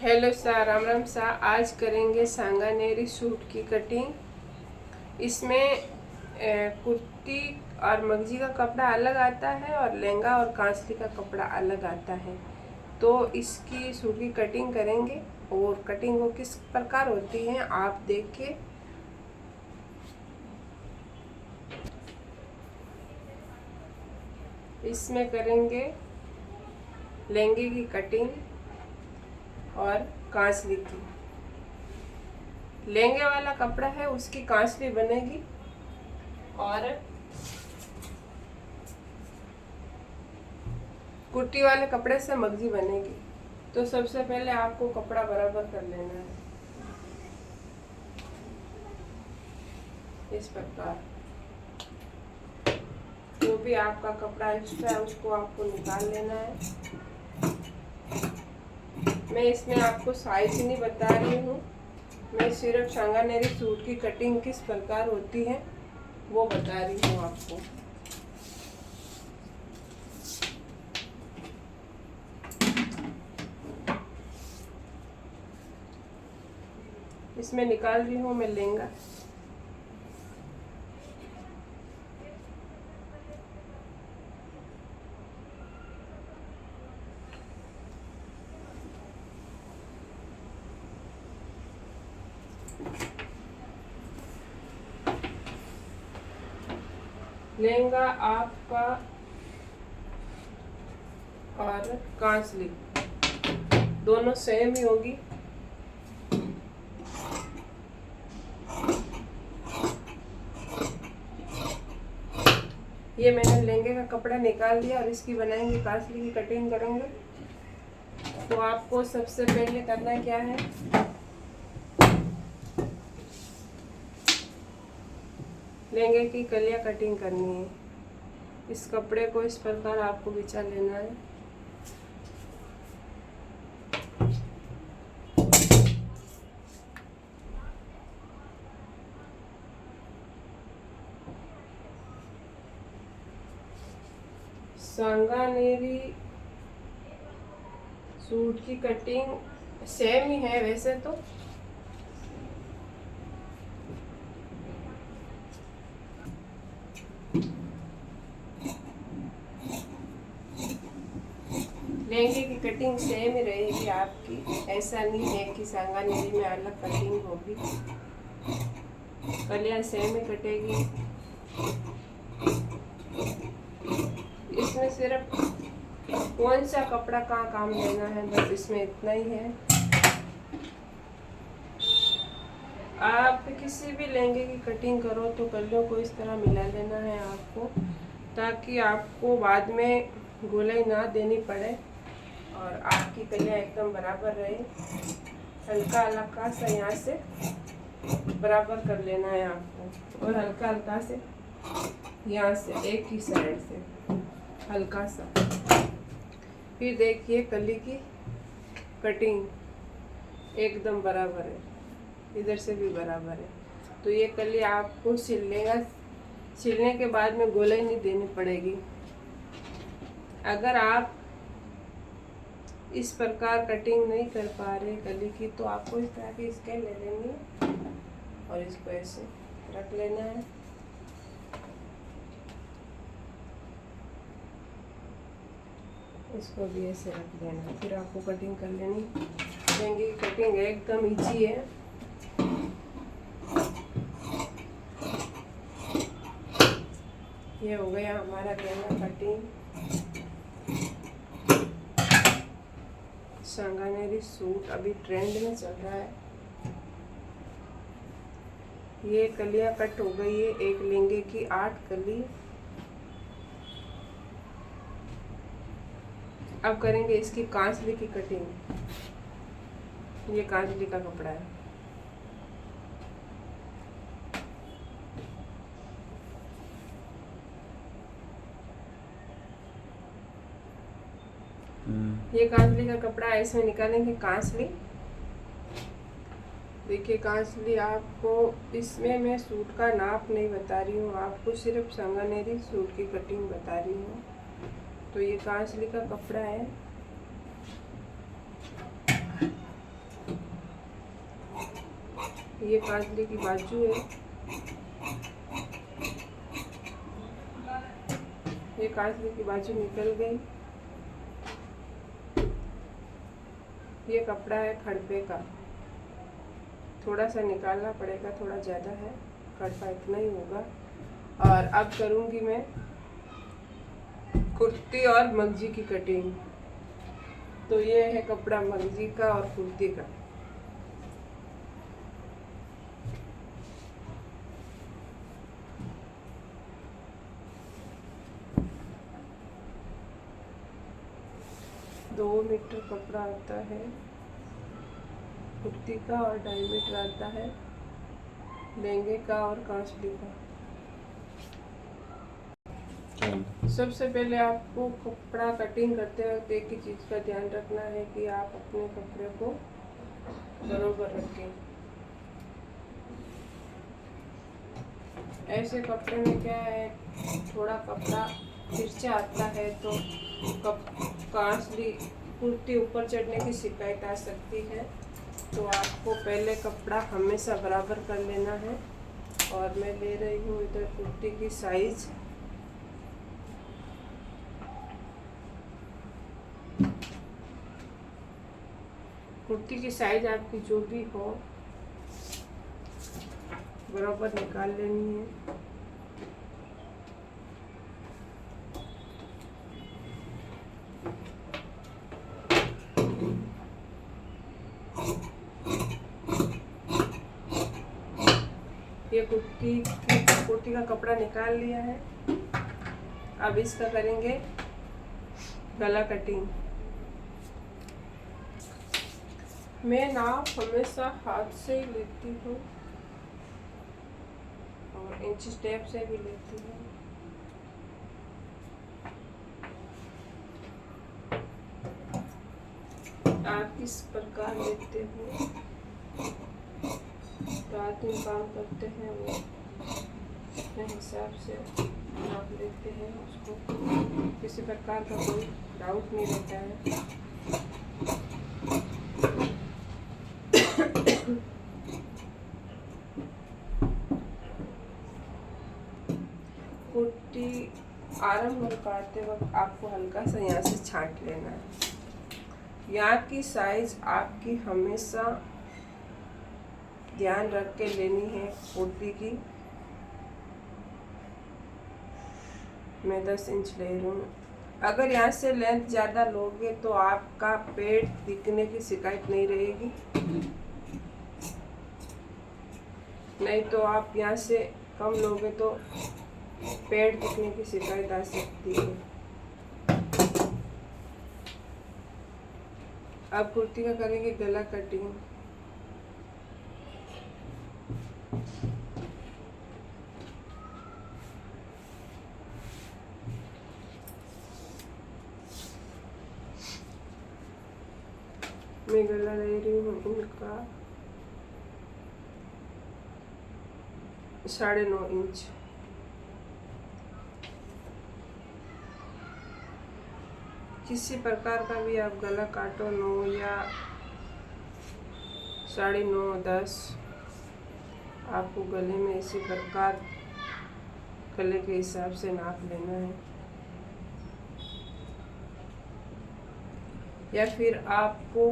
Hello सा राम राम सा। आज करेंगे सांगानेरी सूट की कटिंग। इसमें कुर्ती और मगजी का कपड़ा अलग आता है और लहंगा और कांसली का कपड़ा अलग आता है। तो इसकी सूट की कटिंग करेंगे और कटिंग वो किस प्रकार होती है आप देखिए। इसमें करेंगे लहंगे की कटिंग और कांसली की। लहंगे वाला कपड़ा है उसकी कांसली बनेगी और कुर्ती वाले कपड़े से मगजी बनेगी। तो सबसे पहले आपको कपड़ा बराबर कर लेना है इस प्रकार। जो भी आपका कपड़ा एक्स्ट्रा है उसको आपको निकाल लेना है। मैं इसमें आपको साइज नहीं बता रही हूँ, मैं सिर्फ सांगानेरी सूट की कटिंग किस प्रकार होती है वो बता रही हूँ आपको। इसमें निकाल रही हूँ मैं लहंगा। लहंगा आपका और कांसली दोनों सेम ही होगी। ये मैंने लहंगे का कपड़ा निकाल दिया और इसकी बनाएंगे कांसली की कटिंग करेंगे। तो आपको सबसे पहले करना क्या है, लहंगे की कलियां कटिंग करनी है। इस कपड़े को इस प्रकार आपको बिछा लेना है। सांगानेरी सूट की कटिंग सेम ही है वैसे तो। लहंगे की कटिंग सेम ही रहेगी आपकी, ऐसा नहीं है कि सांगानेरी में अलग कटिंग होगी। कलियां सेम ही कटेगी। इसमें सिर्फ कौन सा कपड़ा कहाँ काम लेना है बस इसमें इतना ही है। आप किसी भी लहंगे की कटिंग करो तो कलियों को इस तरह मिला लेना है आपको, ताकि आपको बाद में गोलाई ना देनी पड़े और आपकी कलियां एकदम बराबर रहे। हल्का हल्का सा यहाँ से बराबर कर लेना है आपको और हल्का हल्का से यहाँ से एक ही साइड से हल्का सा। फिर देखिए कली की कटिंग एकदम बराबर है, इधर से भी बराबर है। तो ये कली आपको सिलने के बाद में गोलाई नहीं देनी पड़ेगी। अगर आप इस प्रकार कटिंग नहीं कर पा रहे कली की तो आपको इस तरह की स्केल ले लेनी है और इसको ऐसे रख लेना है। इसको भी ऐसे रख देना, फिर आपको कटिंग कर लेनी। लहंगे की कटिंग एकदम इजी है। ये हो गया हमारा लहंगा कटिंग। सांगानेरी सूट अभी ट्रेंड में चल रहा है। ये कलियां कट हो गई है, एक लहंगे की 8 कली। अब करेंगे इसकी कांसली की कटिंग। ये कांसली का कपड़ा है। ये कांसली का कपड़ा है, इसमें निकालेंगे कांसली। देखिए कांसली आपको, इसमें मैं सूट का नाप नहीं बता रही हूँ, आपको सिर्फ सांगानेरी सूट की कटिंग बता रही हूँ। तो ये कांसली का कपड़ा है। ये काजले की बाजू है, ये काजले की बाजू निकल गई। ये कपड़ा है खड़पे का, थोड़ा सा निकालना पड़ेगा, थोड़ा ज़्यादा है, खड़पा इतना ही होगा। और अब करूँगी मैं कुर्ती और मगजी की कटिंग। तो ये है कपड़ा मगजी का और कुर्ती का। दो मीटर कपड़ा आता है कुर्ती का और 2.5 मीटर आता है लहंगे का और कांसली का। सबसे पहले आपको कपड़ा कटिंग करते वक्त एक ही चीज़ का ध्यान रखना है कि आप अपने कपड़े को बरोबर रखें। ऐसे कपड़े में क्या है, थोड़ा कपड़ा तिरछा आता है तो कांसली कुर्ती ऊपर चढ़ने की शिकायत आ सकती है। तो आपको पहले कपड़ा हमेशा बराबर कर लेना है। और मैं ले रही हूँ इधर कुर्ती की साइज। कुर्ती की साइज आपकी जो भी हो बराबर निकाल लेनी है। ये कुर्ती का कपड़ा निकाल लिया है। अब इसका करेंगे गला कटिंग। मैं नाप हमेशा हाथ से ही लेती हूँ और इंची टेप से भी लेती हूँ। आप किस प्रकार लेते हो, रात में काम करते हैं वो अपने हिसाब से नाप लेते हैं। उसको किसी प्रकार का कोई डाउट नहीं रहता है। कुर्ती आरंभ और काटते वक्त आपको हल्का सा यहाँ से छांट लेना है। यहाँ की साइज आपकी हमेशा ध्यान रख के लेनी है। कुर्ती की मैं 10 इंच ले रही हूँ। अगर यहाँ से लेंथ ज़्यादा लोगे तो आपका पेट दिखने की शिकायत नहीं रहेगी, नहीं तो आप यहाँ से कम लोगे तो पेट दिखने की शिकायत आ सकती है। अब कुर्ती का करेंगे गला कटिंग। मैं गला ले रही हूँ इनका 9.5 इंच। किसी प्रकार का भी आप गला काटो, 9 या 9.5 10, आपको गले में इसी प्रकार गले के हिसाब से नाप लेना है। या फिर आपको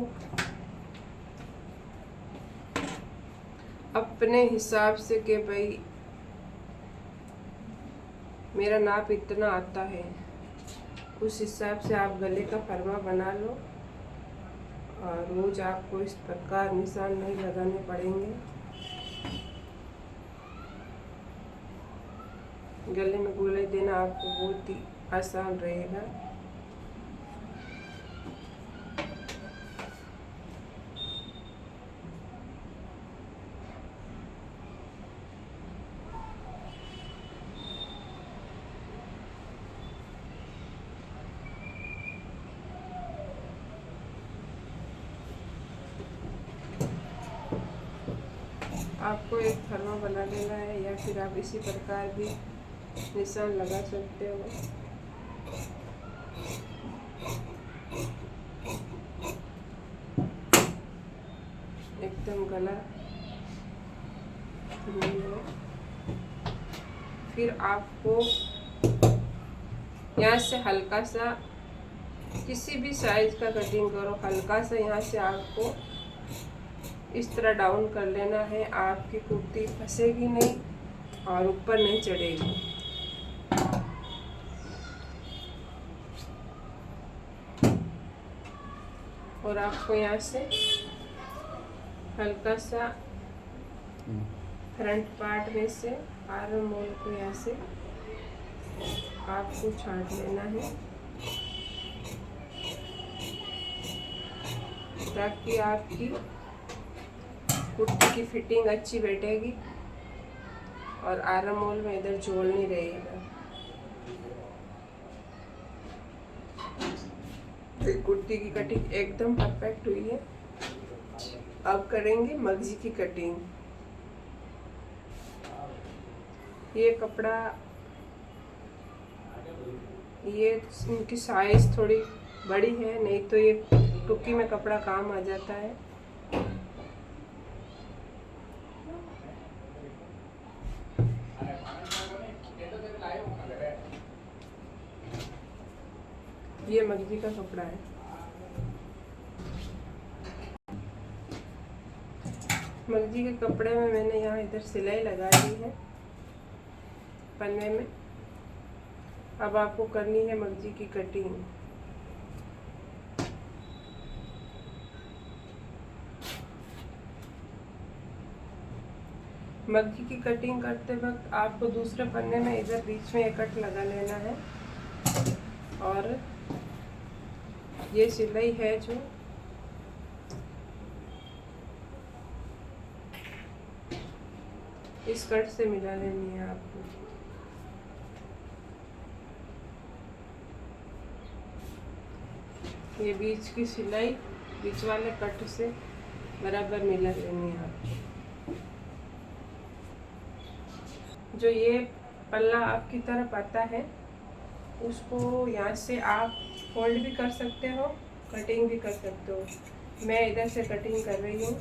अपने हिसाब से कि भाई मेरा नाप इतना आता है, उस हिसाब से आप गले का फरमा बना लो। और रोज आपको इस प्रकार निशान नहीं लगाने पड़ेंगे। गले में गोलाई देना आपको बहुत ही आसान रहेगा। आपको एक फरमा बना लेना है या फिर आप इसी प्रकार भी निशान लगा सकते हो। एकदम गला फिर आपको यहाँ से हल्का सा किसी भी साइज का कटिंग करो, हल्का सा यहाँ से आपको इस तरह डाउन कर लेना है। आपकी कुर्ती फंसेगी नहीं और ऊपर नहीं चढ़ेगी। और आपको यहाँ से हल्का सा फ्रंट पार्ट में से आर्म होल को यहाँ से आपको छांट लेना है, ताकि आपकी कुर्ती की फिटिंग अच्छी बैठेगी और आर्म होल में इधर झोल नहीं रहेगा। कुर्ती की कटिंग एकदम परफेक्ट हुई है। अब करेंगे मगजी की कटिंग। ये कपड़ा, ये इनकी साइज थोड़ी बड़ी है, नहीं तो ये टुक्की में कपड़ा काम आ जाता है। ये मगजी का कपड़ा है। मगजी के कपड़े में मैंने यहाँ इधर सिलाई लगा दी है पन्ने में। अब आपको करनी है मगजी की कटिंग। मगजी की कटिंग करते वक्त आपको दूसरे पन्ने में इधर बीच में एक कट लगा लेना है। और ये सिलाई है जो इस कट से मिला लेनी है आपको। ये बीच की सिलाई बीच वाले कट से बराबर मिला लेनी है आपको। जो ये पल्ला आपकी तरफ आता है उसको यहाँ से आप फोल्ड भी कर सकते हो, कटिंग भी कर सकते हो। मैं इधर से कटिंग कर रही हूँ।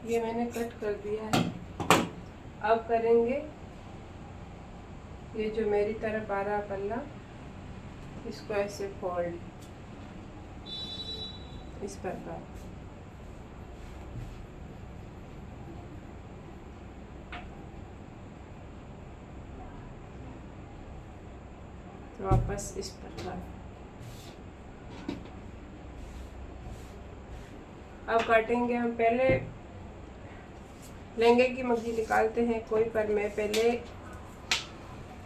ये मैंने कट कर दिया है। अब करेंगे ये जो मेरी तरफ आ रहा पल्ला, इसको ऐसे फोल्ड इस प्रकार। तो वापस इस प्रकार। अब काटेंगे हम। पहले लहंगे की मगजी निकालते हैं कोई, पर मैं पहले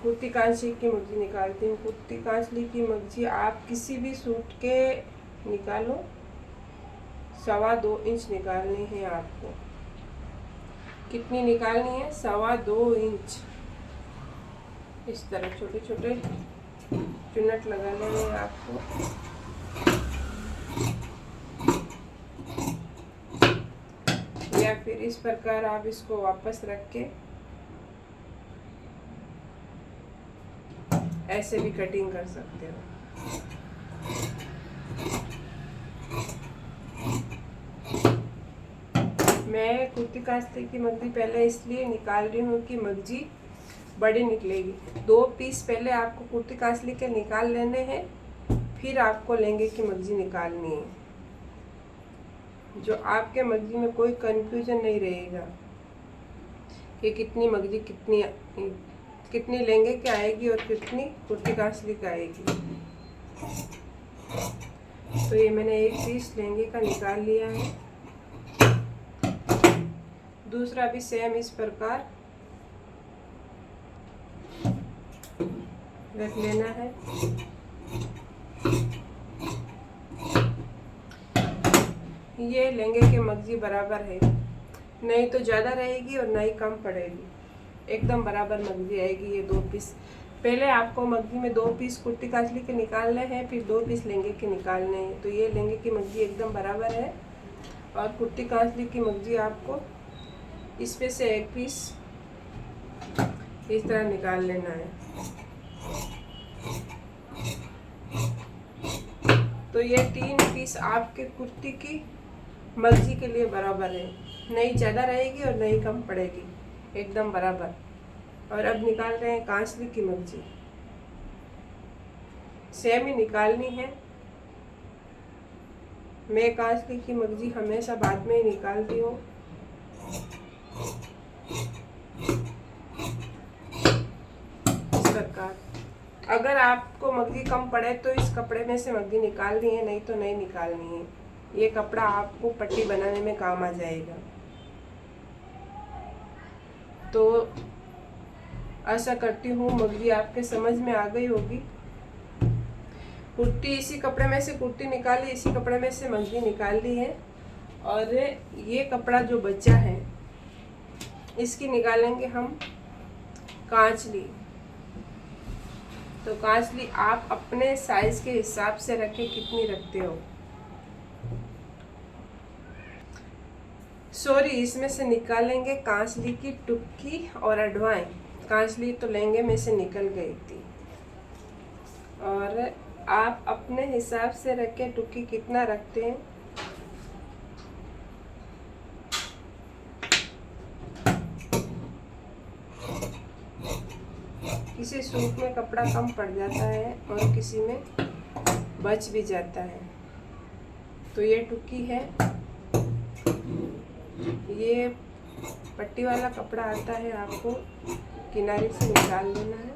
कुर्ती कांचली की मगजी निकालती हूँ। कुर्ती कांचली की मगजी आप किसी भी सूट के निकालो, 2.25 इंच निकालनी है आपको। कितनी निकालनी है? 2.25 इंच। इस तरह छोटे छोटे चुन्नट लगा लेंगे आपको। या फिर इस प्रकार आप इसको वापस रख के ऐसे भी कटिंग कर सकते हो। मैं कुर्ती कांचली की मगजी पहले इसलिए निकाल रही हूँ कि मगजी बड़ी निकलेगी। 2 पीस पहले आपको कुर्ती कांचली के निकाल लेने हैं, फिर आपको लहंगे की मगजी निकालनी है। जो आपके मगजी में कोई कंफ्यूजन नहीं रहेगा कि कितनी मगजी कितनी लहंगे की आएगी और कितनी कुर्ती कांचली की आएगी। तो ये मैंने एक पीस लहंगे का निकाल लिया है। दूसरा भी सेम इस प्रकार रख लेना है। ये लहंगे के मगजी बराबर है, नहीं तो ज़्यादा रहेगी और नहीं कम पड़ेगी, एकदम बराबर मगजी आएगी। ये 2 पीस पहले आपको मगजी में 2 पीस कुर्ती कांचली के निकालने हैं, फिर 2 पीस लहंगे के निकालने हैं। तो ये लहंगे की मगजी एकदम बराबर है। और कुर्ती कांचली की मगजी आपको इसमें से एक पीस इस तरह निकाल लेना है। तो ये 3 पीस आपके कुर्ती की मर्जी के लिए बराबर है, नहीं ज़्यादा रहेगी और नहीं कम पड़ेगी, एकदम बराबर। और अब निकाल रहे हैं कांचली की मर्जी, सेम ही निकालनी है। मैं कांचली की मर्जी हमेशा बाद में ही निकालती हूँ। इस प्रकार अगर आपको मग्गी कम पड़े तो इस कपड़े में से मग्गी निकालनी है, नहीं तो नहीं निकालनी है। ये कपड़ा आपको पट्टी बनाने में काम आ जाएगा। तो ऐसा करती हूँ, मग्गी आपके समझ में आ गई होगी। कुर्ती इसी कपड़े में से कुर्ती निकाली, इसी कपड़े में से मग्गी निकाल ली है। और ये कपड़ा जो बचा है इसकी निकालेंगे हम कांचली। तो कांचली आप अपने साइज के हिसाब से रखें, कितनी रखते हो। सॉरी, इसमें से निकालेंगे कांचली की टुक्की और अडवाई। कांचली तो लहंगे में से निकल गई थी, और आप अपने हिसाब से रखें टुक्की कितना रखते हैं। किसी सूट में कपड़ा कम पड़ जाता है और किसी में बच भी जाता है। तो ये टुक्की है, ये पट्टी वाला कपड़ा आता है, आपको किनारे से निकाल लेना है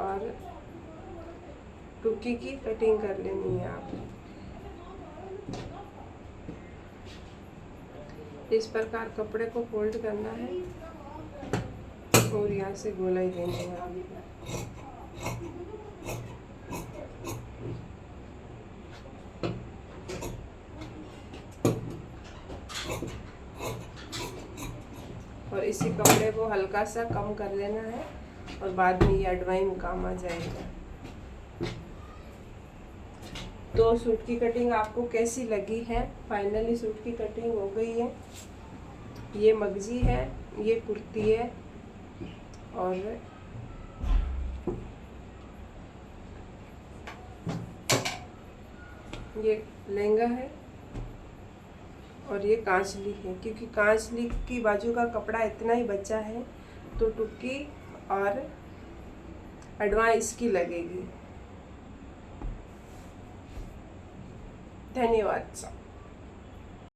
और टुक्की की कटिंग कर लेनी है। आप इस प्रकार कपड़े को फोल्ड करना है और यहाँ से गोलाई देनी है आपको। और इसी कपड़े को हल्का सा कम कर लेना है और बाद में ये अडवाई में काम आ जाएगा। तो सूट की कटिंग आपको कैसी लगी है? फाइनली सूट की कटिंग हो गई है। ये मगजी है, ये कुर्ती है और ये लहंगा है और ये कांचली है। क्योंकि कांचली की बाजू का कपड़ा इतना ही बचा है तो टुक्की और अडवाई इसकी लगेगी। धन्यवाद।